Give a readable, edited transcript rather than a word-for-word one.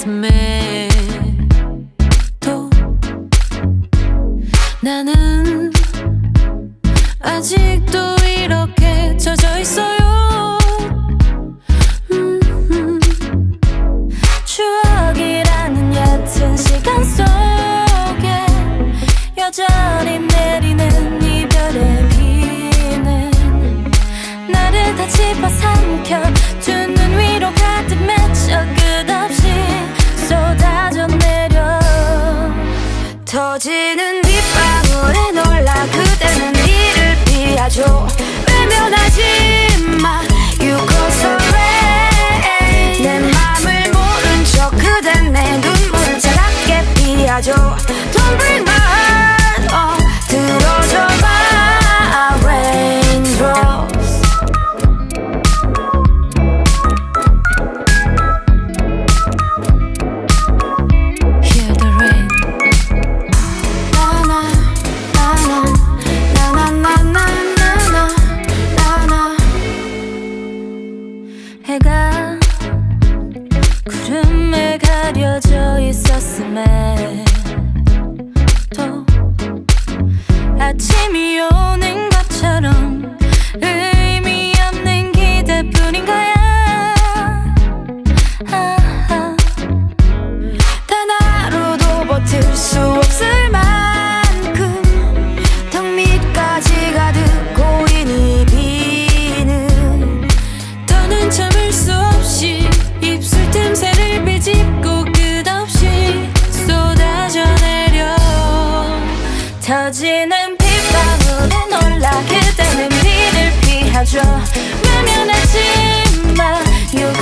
지났음에도 나는 아직도 이렇게 젖어있어요. 추억이라는 얕은 시간 속에 여전히 내리는 이별의 비는 나를 다 집어삼켜 두 눈 위로 가득 맺혀 끝없이 쏟아져 내려 터지는 빗방울에 놀라 그대는 이를 피하죠. 외면하지마 You go so rain 내 맘을 모른 척 그댄 내 눈물을 차갑게 피하죠. Don't break my heart 들어줘봐 raindrops Hear the rain 나나나나나나나나나나 해가 구름에 가려져 있었음에도 아침이 오는 것처럼 의미 없는 기대뿐인 거야. 단 하루도 버틸 수 없을 만큼 턱 밑까지 가득 고인 이 비는 더는 참을 수 없이 입술 틈새를 비집고 끝없이 쏟아져 내려 터지는 빗방울에 놀라 그대는 이를 피하죠. 외면하지마 You